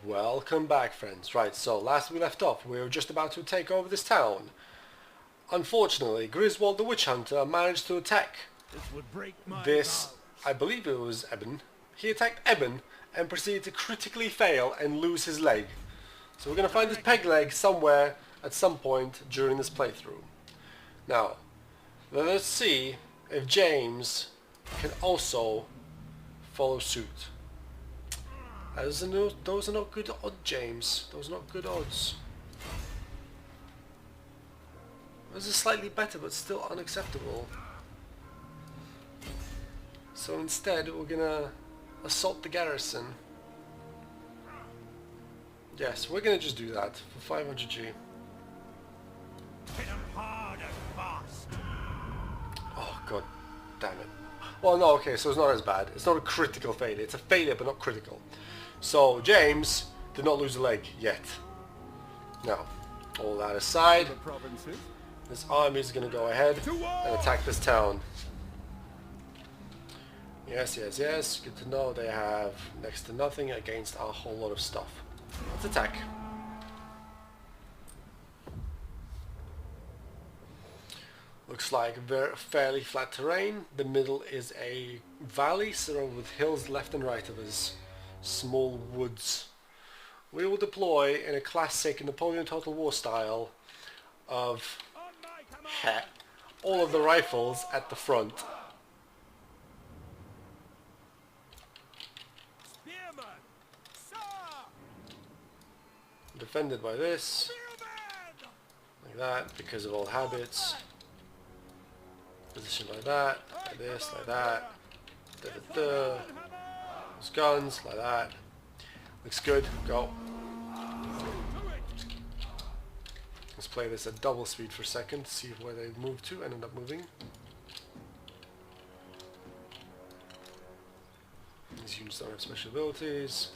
Welcome back, friends. Right, so last we left off, we were just about to take over this town. Unfortunately, Griswold the Witch Hunter managed to attack This would break my this, heart. I believe it was Eben. He attacked Eben and proceeded to critically fail and lose his leg. So we're going to find his peg leg somewhere at some point during this playthrough. Now, let us see if James can also follow suit. Those are not good odds, James. Those are not good odds. This is slightly better, but still unacceptable. So instead, we're gonna assault the garrison. Yes, we're gonna just do that for 500G. Hit 'em hard and fast. Oh god, damn it. Well, no, okay, so it's not as bad. It's not a critical failure. It's a failure, but not critical. So James did not lose a leg yet. Now, all that aside, The provinces. this army is going to go ahead and attack this town. Yes, yes, yes. Good to know they have next to nothing against a whole lot of stuff. Let's attack. Looks like fairly flat terrain. The middle is a valley surrounded with hills left and right of us. Small woods. We will deploy in a classic Napoleon Total War style of On my command. all of the rifles at the front. Spearman. Sir. Defended by this, Spearman. like that, because of old habits. Positioned like that, like this, like that. Da, da, da. Those guns, like that. Looks good, go. Let's play this at double speed for a second, see where they move to and end up moving. These units don't have special abilities.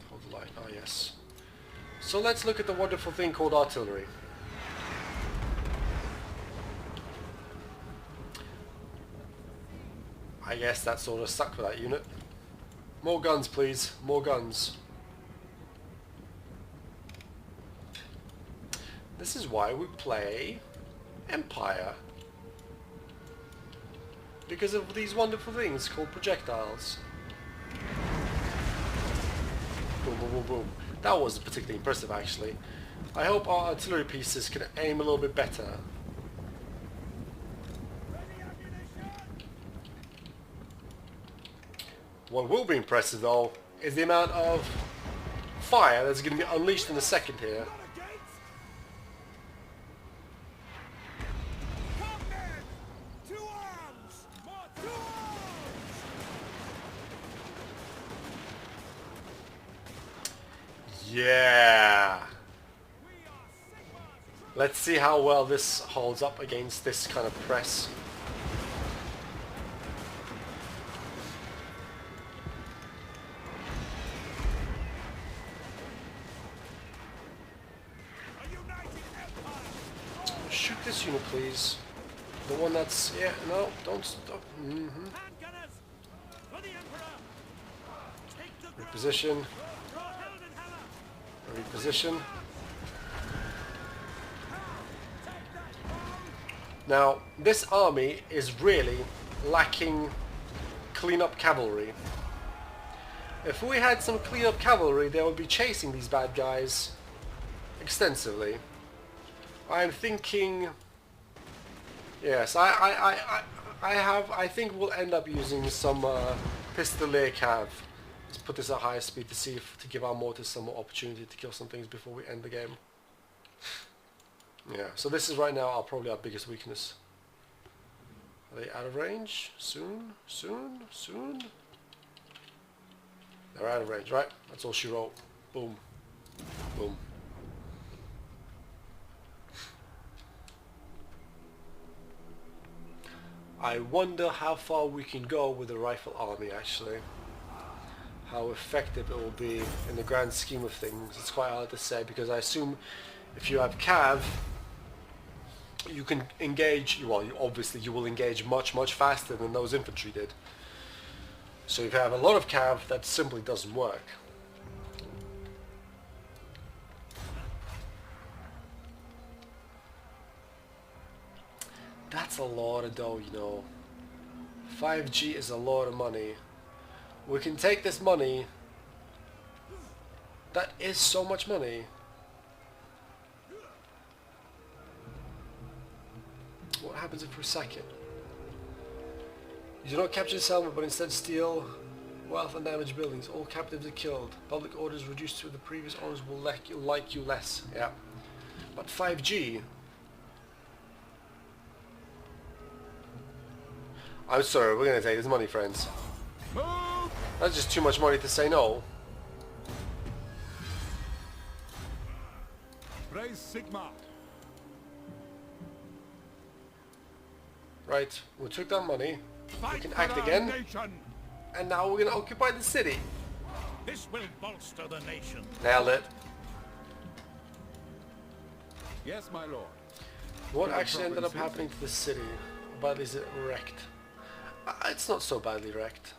Hold the line, oh yes. So let's look at the wonderful thing called artillery. I guess that sort of stuck for that unit. More guns, please. More guns. This is why we play Empire. Because of these wonderful things called projectiles. Boom, boom, boom, boom. That was particularly impressive, actually. I hope our artillery pieces can aim a little bit better. What will be impressive though is the amount of fire that's going to be unleashed in a second here. Got a gate. Come men. To arms. More to arms. Yeah! We are Sigma's. Let's see how well this holds up against this kind of press. A united empire. Shoot this unit, please. The one that's... yeah, no, don't stop. Hand gunners. For the emperor. Take the ground. Reposition. Throw Heldenhammer. Reposition. Now, this army is really lacking clean-up cavalry. If we had some clean-up cavalry, they would be chasing these bad guys extensively. I'm thinking... yes, I think we'll end up using some Pistolier Cav. Let's put this at higher speed to see if to give our mortars some more opportunity to kill some things before we end the game. Yeah, so this is right now probably our biggest weakness. Are they out of range? Soon? Soon? Soon? They're out of range, right? That's all she wrote. Boom. Boom. I wonder how far we can go with the rifle army, actually. How effective it will be in the grand scheme of things. It's quite hard to say, because I assume if you have Cav, you can engage, well, obviously you will engage much, much faster than those infantry did. So if you have a lot of Cav, that simply doesn't work. That's a lot of dough, you know. 5G is a lot of money. We can take this money. That is so much money. What happens if we sack it? You do not capture the settlement, but instead steal wealth and damage buildings. All captives are killed. Public orders reduced to the previous owners will like you less. Yeah. But 5G... I'm sorry, we're going to take this money, friends. Move! That's just too much money to say no. Raise Sigma. Right, we took that money. Fight We can for act our again. nation. And now we're going to occupy the city. This will bolster the nation. Nailed it. Yes, my lord. What actually ended up happening to the city? How badly is it wrecked? It's not so badly wrecked.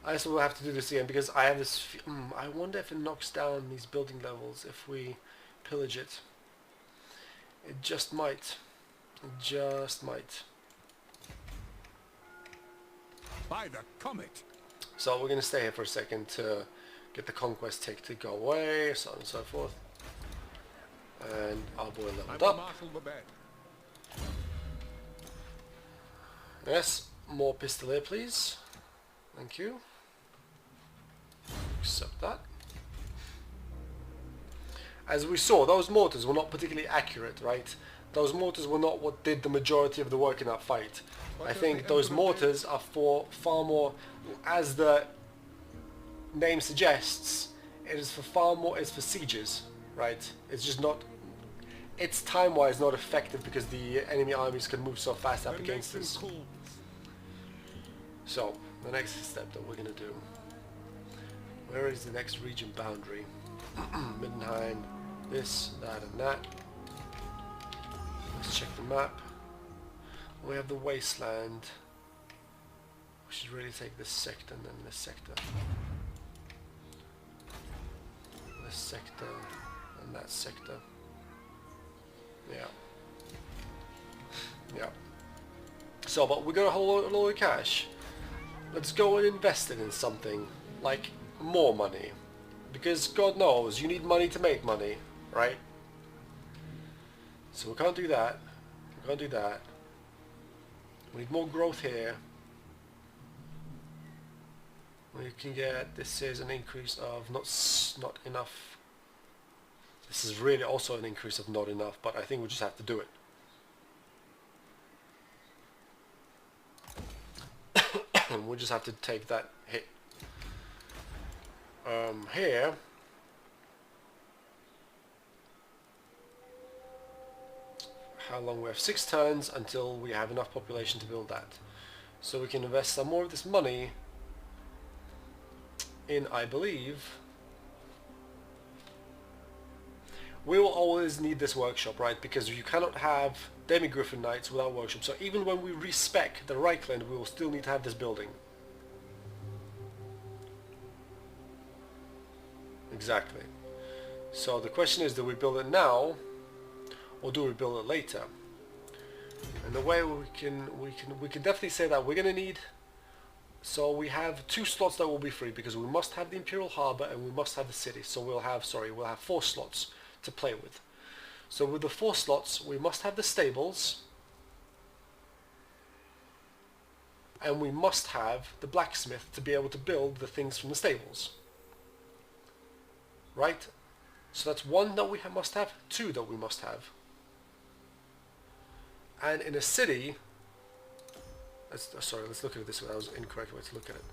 I also will have to do this again because I have this... I wonder if it knocks down these building levels if we pillage it. It just might. It just might. By the comet. So we're going to stay here for a second to get the conquest tick to go away, so on and so forth. And our boy I leveled will up. marshal the bed. Yes, more pistol here please. Thank you. Accept that. As we saw, those mortars were not particularly accurate, right? Those mortars were not what did the majority of the work in that fight. I think those mortars are for far more, as the name suggests, it is for far more, it's for sieges, right? It's just not, it's time-wise not effective because the enemy armies can move so fast up against us. So, the next step that we're going to do. Where is the next region boundary? Middenheim, this, that and that. Let's check the map. We have the wasteland. We should really take this sector and then this sector. This sector and that sector. Yeah. Yeah. So, but we got a whole lot of cash. Let's go and invest it in something. Like, more money. Because God knows, you need money to make money, right? So we can't do that. We can't do that. We need more growth here. We can get, this is an increase of not enough. This is really also an increase of not enough, but I think we just have to do it. We'll just have to take that hit. Here, how long we have? 6 turns until we have enough population to build that. So we can invest some more of this money in, I believe, we will always need this workshop, right? Because you cannot have Demi-Griffin Knights without workshop. So even when we respec the Reichland, we will still need to have this building. Exactly. So the question is, do we build it now or do we build it later? And the way we can definitely say that we're going to need, so we have 2 slots that will be free because we must have the Imperial Harbor and we must have the city. So we'll have 4 slots to play with. So with the 4 slots, we must have the stables and we must have the blacksmith to be able to build the things from the stables. Right? So that's 1 that we must have, 2 that we must have. And in a city, let's look at it this way. That was an incorrect way to look at it.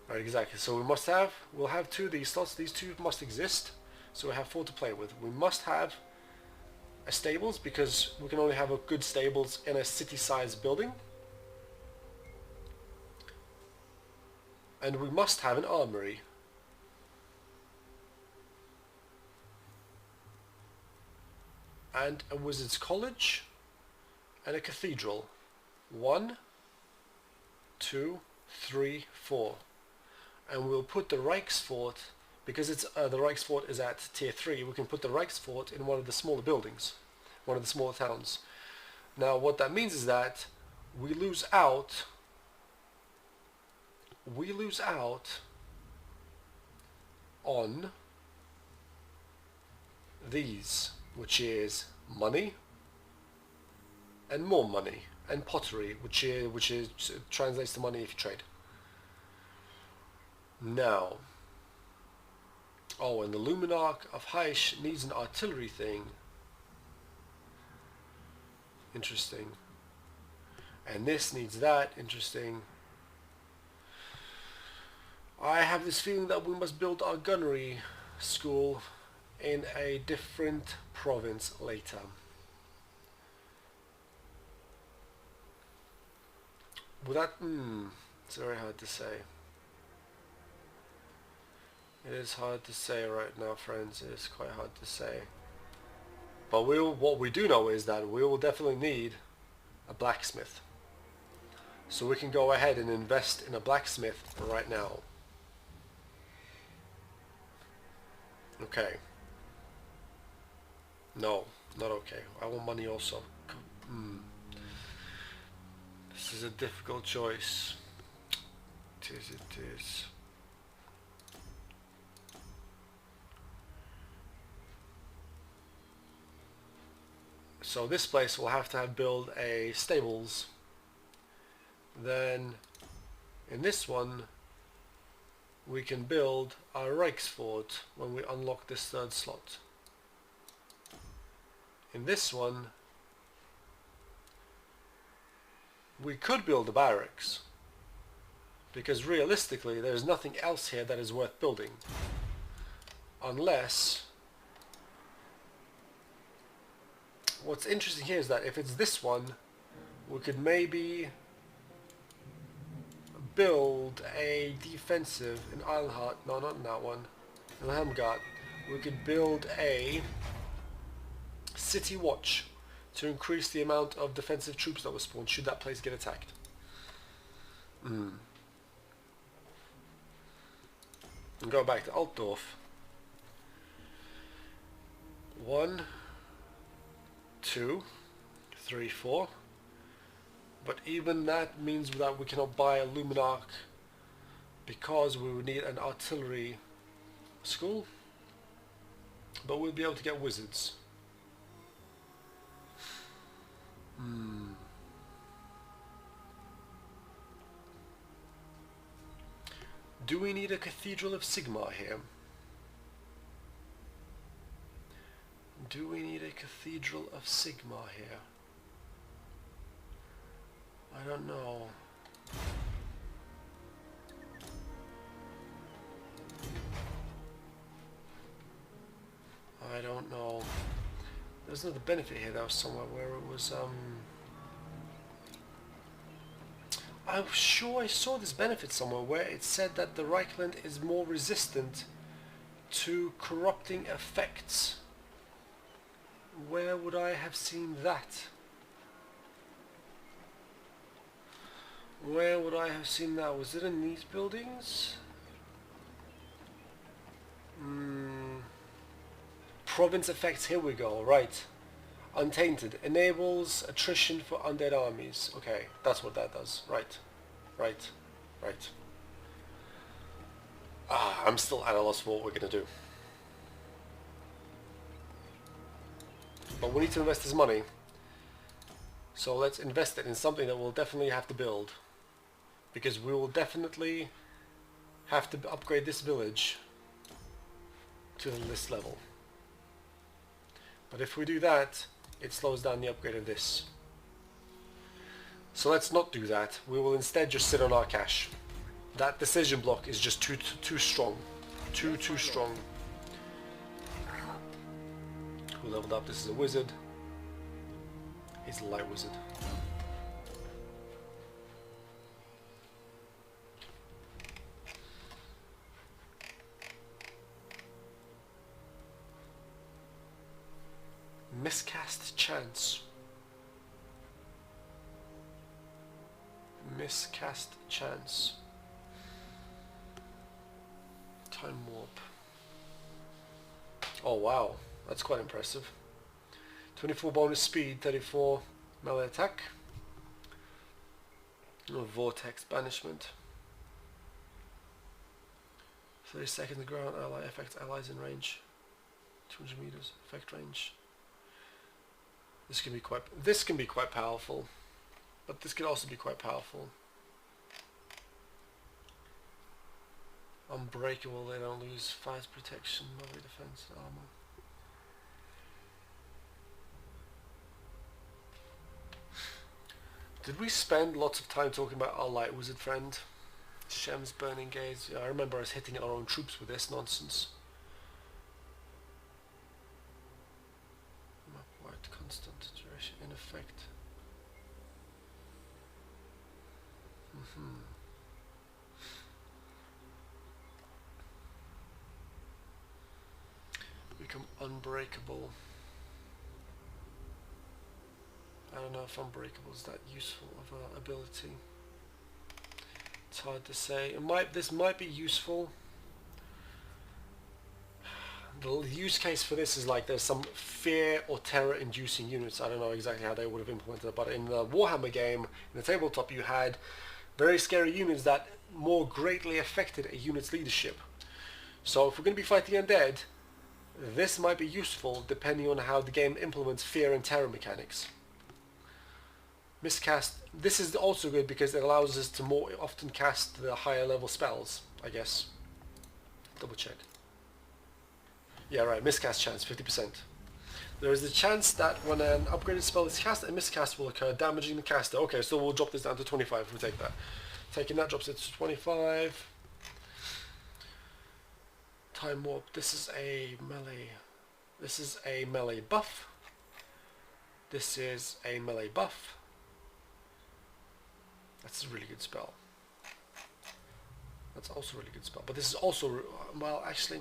Right, exactly. So we'll have 2 of these slots. These 2 must exist. So we have 4 to play with. We must have a stables because we can only have a good stables in a city-sized building. And we must have an armory. And a wizard's college and a cathedral. 1, 2, 3, 4. And we'll put the Reichsfort, because it's the Reichsfort is at tier 3, we can put the Reichsfort in one of the smaller buildings, one of the smaller towns. Now what that means is that we lose out on these, which is money and more money, and pottery, which is translates to money if you trade. Now, oh, and the Luminarch of Heish needs an artillery thing. Interesting. And this needs that. Interesting. I have this feeling that we must build our gunnery school in a different province later. Well, that, it's very hard to say. It is hard to say right now, friends. It is quite hard to say. But what we do know is that we will definitely need a blacksmith. So we can go ahead and invest in a blacksmith right now. Okay. No, not okay. I want money also. This is a difficult choice. It is. So this place will have to build a stables. Then in this one we can build our Reichsfort when we unlock this third slot. In this one we could build a barracks, because realistically there's nothing else here that is worth building, unless what's interesting here is that if it's this one, we could maybe build a defensive in Isleheart. No, not in that one. In Helmgard, we could build a city watch to increase the amount of defensive troops that will spawn should that place get attacked. And go back to Altdorf. 1, 2, 3, 4. But even that means that we cannot buy a Luminarch because we would need an artillery school. But we'll be able to get wizards. Do we need a Cathedral of Sigmar here? Do we need a Cathedral of Sigmar here? I don't know. I don't know. There's another benefit here that was somewhere where it was I'm sure I saw this benefit somewhere where it said that the Reichland is more resistant to corrupting effects. Where would I have seen that? Where would I have seen that? Was it in these buildings? Province effects, here we go, right. Untainted. Enables attrition for undead armies. Okay, that's what that does. Right. I'm still at a loss for what we're going to do. But we need to invest this money. So let's invest it in something that we'll definitely have to build. Because we will definitely have to upgrade this village to the list level. But if we do that, it slows down the upgrade of this. So let's not do that. We will instead just sit on our cash. That decision block is just too strong. Too strong. Who leveled up? This is a wizard. He's a light wizard. Miscast chance. Miscast chance. Time warp. Oh wow, that's quite impressive. 24 bonus speed, 34 Melee attack. Oh, vortex banishment. 30 seconds the ground ally affects allies in range. 200 meters effect range. This can be quite powerful, but this can also be quite powerful. Unbreakable, they don't lose fast protection, melee defense, armor. Did we spend lots of time talking about our light wizard friend? Shem's burning gaze. Yeah, I remember us hitting our own troops with this nonsense. Map wide constant duration in effect. Become unbreakable. I don't know if unbreakable is that useful of an ability. It's hard to say. This might be useful. The use case for this is like there's some fear or terror inducing units. I don't know exactly how they would have implemented it, but in the Warhammer game, in the tabletop, you had very scary units that more greatly affected a unit's leadership. So if we're going to be fighting undead, this might be useful depending on how the game implements fear and terror mechanics. Miscast. This is also good because it allows us to more often cast the higher level spells, I guess. Double check. Yeah, right, miscast chance, 50%. There is a chance that when an upgraded spell is cast, a miscast will occur, damaging the caster. Okay, so we'll drop this down to 25 if we take that. Taking that drops it to 25. Time warp. This is a melee. This is a melee buff. This is a melee buff. That's a really good spell. That's also a really good spell. But this is also, well, actually,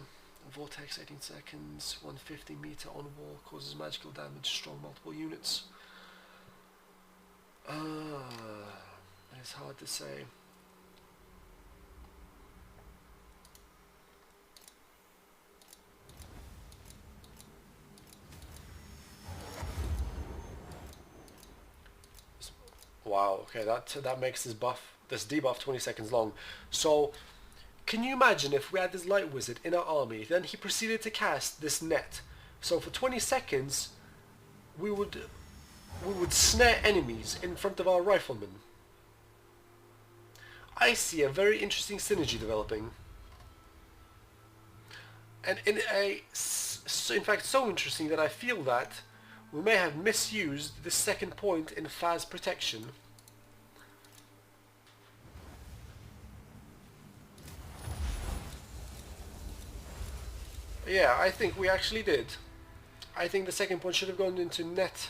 vortex 18 seconds, 150 meter on wall, causes magical damage, strong multiple units. It's hard to say. Wow, okay, that makes this debuff 20 seconds long. So, can you imagine if we had this light wizard in our army, then he proceeded to cast this net. So for 20 seconds, we would snare enemies in front of our riflemen. I see a very interesting synergy developing. And in fact, so interesting that I feel that we may have misused the second point in phase protection. Yeah, I think we actually did. I think the second point should have gone into net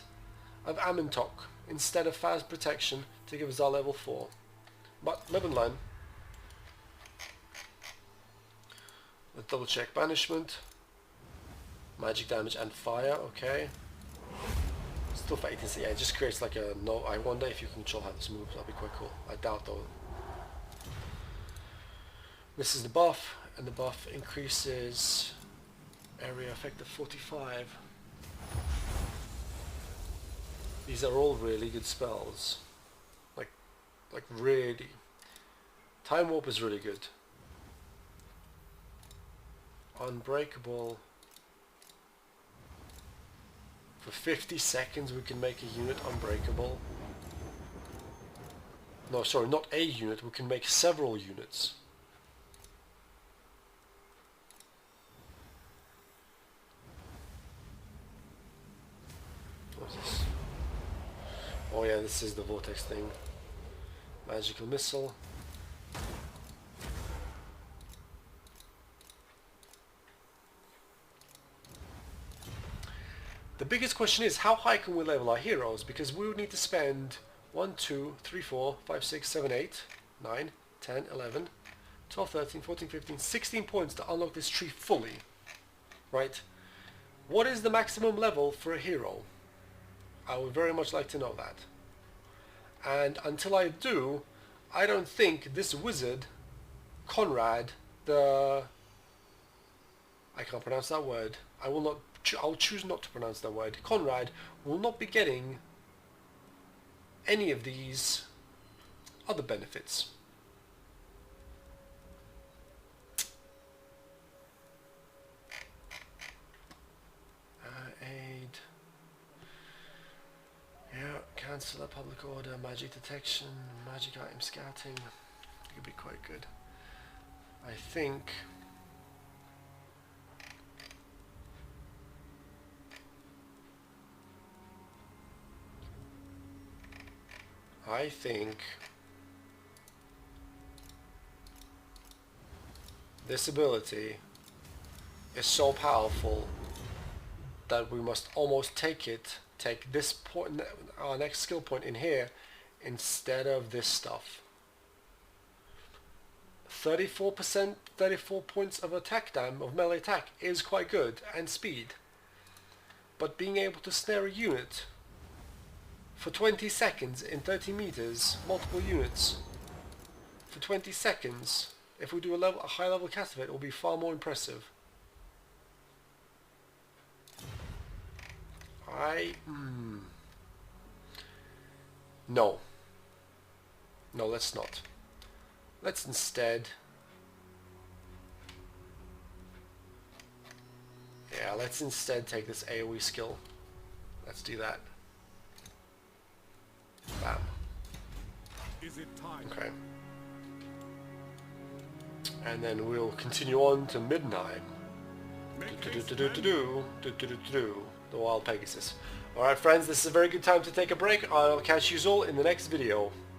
of Amentok instead of phase protection to give us our level 4. But Lebanon line. Let's double check banishment. Magic damage and fire, okay. Still for 18, yeah, it just creates like a no. I wonder if you can control how this moves. That'd be quite cool. I doubt though. This is the buff, and the buff increases area effect of 45. These are all really good spells. Like really. Time warp is really good. Unbreakable. For 50 seconds we can make a unit unbreakable. No, sorry, not a unit, we can make several units. What's this? Oh yeah, this is the vortex thing. Magical missile. The biggest question is how high can we level our heroes, because we would need to spend 1, 2, 3, 4, 5, 6, 7, 8, 9, 10, 11, 12, 13, 14, 15, 16 points to unlock this tree fully. Right? What is the maximum level for a hero? I would very much like to know that. And until I do, I don't think this wizard, Conrad, I can't pronounce that word. I'll choose not to pronounce that word. Conrad will not be getting any of these other benefits. Aid. Yeah, cancel a public order, magic detection, magic item scouting. It could be quite good. I think this ability is so powerful that we must almost take this point, our next skill point in here, instead of this stuff. 34%, 34 points of attack damage, of melee attack, is quite good, and speed. But being able to snare a unit for 20 seconds in 30 meters, multiple units, for 20 seconds, if we do a high level cast of it will be far more impressive. No. No, let's not. Let's instead... Yeah, let's instead take this AoE skill. Let's do that. Bam. Is it time? Okay. And then we'll continue on to Midnight. The Wild Pegasus. Alright friends, this is a very good time to take a break. I'll catch you all in the next video.